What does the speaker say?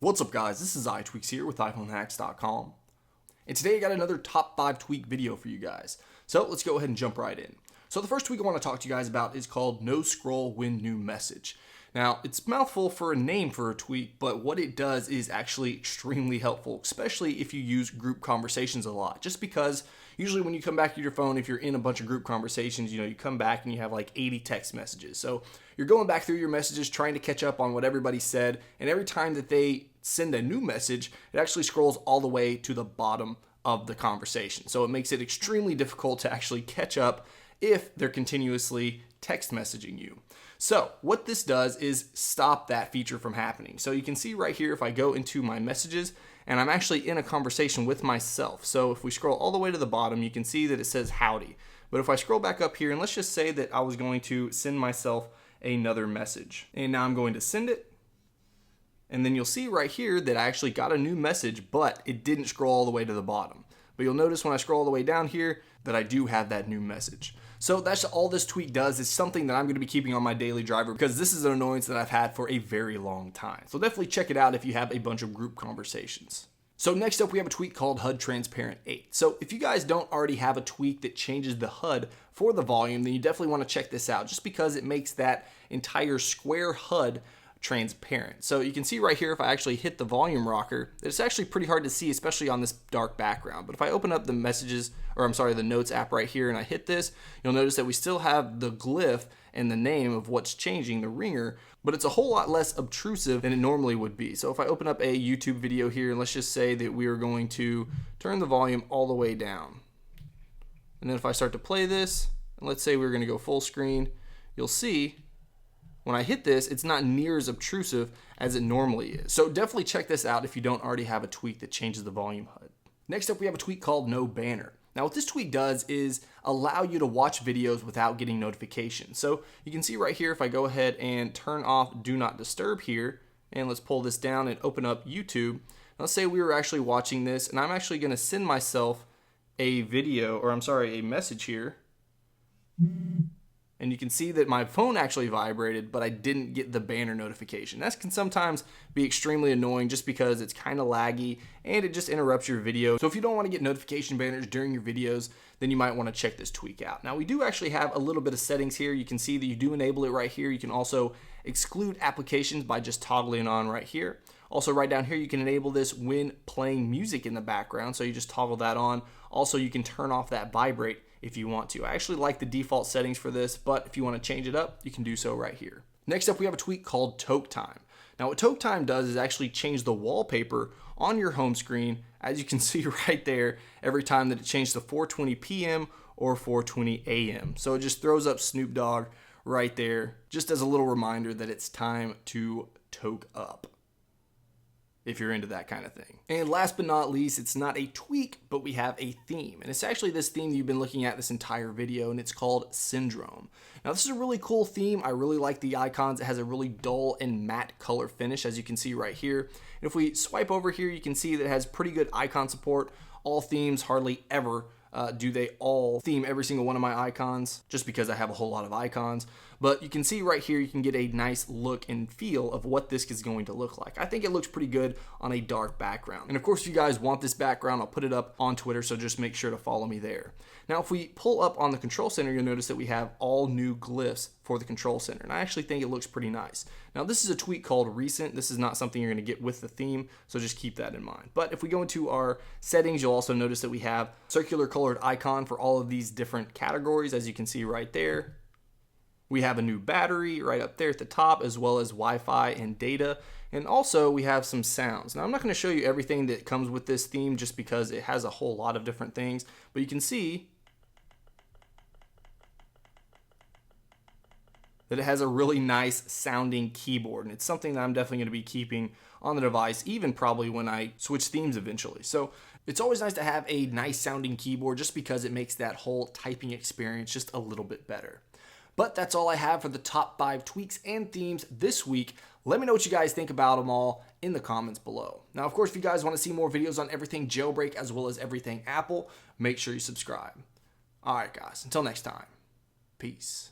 What's up guys, this is Cydia Tweaks here with iPhoneHacks.com. And today I got another top 5 tweak video for you guys. So let's go ahead and jump right in. So the first tweak I want to talk to you guys about is called No Scroll When New Message. Now it's a mouthful for a name for a tweak, but what it does is actually extremely helpful, especially if you use group conversations a lot. Just because usually when you come back to your phone, if you're in a bunch of group conversations, you come back and you have like 80 text messages. So you're going back through your messages trying to catch up on what everybody said, and every time that they send a new message, it actually scrolls all the way to the bottom of the conversation. So it makes it extremely difficult to actually catch up if they're continuously text messaging you. So what this does is stop that feature from happening. So you can see right here, if I go into my messages and I'm actually in a conversation with myself. So if we scroll all the way to the bottom, you can see that it says howdy. But if I scroll back up here, and let's just say that I was going to send myself another message, and now I'm going to send it. And then you'll see right here that I actually got a new message, but it didn't scroll all the way to the bottom. But you'll notice when I scroll all the way down here that I do have that new message. So that's all this tweak does. Is something that I'm going to be keeping on my daily driver because this is an annoyance that I've had for a very long time. So definitely check it out if you have a bunch of group conversations. So next up we have a tweak called HUD Transparent 8. So if you guys don't already have a tweak that changes the HUD for the volume, then you definitely want to check this out just because it makes that entire square HUD transparent. So you can see right here, if I actually hit the volume rocker, it's actually pretty hard to see, especially on this dark background. But if I open up the the notes app right here and I hit this, you'll notice that we still have the glyph and the name of what's changing, the ringer, but it's a whole lot less obtrusive than it normally would be. So if I open up a YouTube video here, and let's just say that we are going to turn the volume all the way down. And then if I start to play this, and let's say we're going to go full screen, you'll see when I hit this, it's not near as obtrusive as it normally is. So definitely check this out if you don't already have a tweak that changes the volume HUD. Next up, we have a tweak called NoBanner. Now what this tweak does is allow you to watch videos without getting notifications. So you can see right here, if I go ahead and turn off Do Not Disturb here, and let's pull this down and open up YouTube. Let's say we were actually watching this, and I'm actually going to send myself a message here. And you can see that my phone actually vibrated, but I didn't get the banner notification. That can sometimes be extremely annoying just because it's kind of laggy and it just interrupts your video. So if you don't want to get notification banners during your videos, then you might want to check this tweak out. Now we do actually have a little bit of settings here. You can see that you do enable it right here. You can also exclude applications by just toggling on right here. Also right down here, you can enable this when playing music in the background. So you just toggle that on. Also, you can turn off that vibrate if you want to. I actually like the default settings for this, but if you want to change it up, you can do so right here. Next up, we have a tweak called Toke Time. Now what Toke Time does is actually change the wallpaper on your home screen, as you can see right there, every time that it changes to 4:20 p.m. or 4:20 a.m. So it just throws up Snoop Dogg right there, just as a little reminder that it's time to toke up, if you're into that kind of thing. And last but not least, it's not a tweak, but we have a theme. And it's actually this theme that you've been looking at this entire video, and it's called Syndrome. Now this is a really cool theme. I really like the icons. It has a really dull and matte color finish, as you can see right here. And if we swipe over here, you can see that it has pretty good icon support. All themes hardly ever do they all theme every single one of my icons, just because I have a whole lot of icons. But you can see right here, you can get a nice look and feel of what this is going to look like. I think it looks pretty good on a dark background. And of course, if you guys want this background, I'll put it up on Twitter, so just make sure to follow me there. Now, if we pull up on the control center, you'll notice that we have all new glyphs for the control center. And I actually think it looks pretty nice. Now, this is a tweak called Recent. This is not something you're going to get with the theme, so just keep that in mind. But if we go into our settings, you'll also notice that we have circular colored icon for all of these different categories, as you can see right there. We have a new battery right up there at the top, as well as Wi-Fi and data. And also we have some sounds. Now I'm not going to show you everything that comes with this theme just because it has a whole lot of different things, but you can see that it has a really nice sounding keyboard, and it's something that I'm definitely going to be keeping on the device, even probably when I switch themes eventually. So it's always nice to have a nice sounding keyboard just because it makes that whole typing experience just a little bit better. But that's all I have for the top 5 tweaks and themes this week. Let me know what you guys think about them all in the comments below. Now, of course, if you guys want to see more videos on everything jailbreak as well as everything Apple, make sure you subscribe. All right, guys, until next time, peace.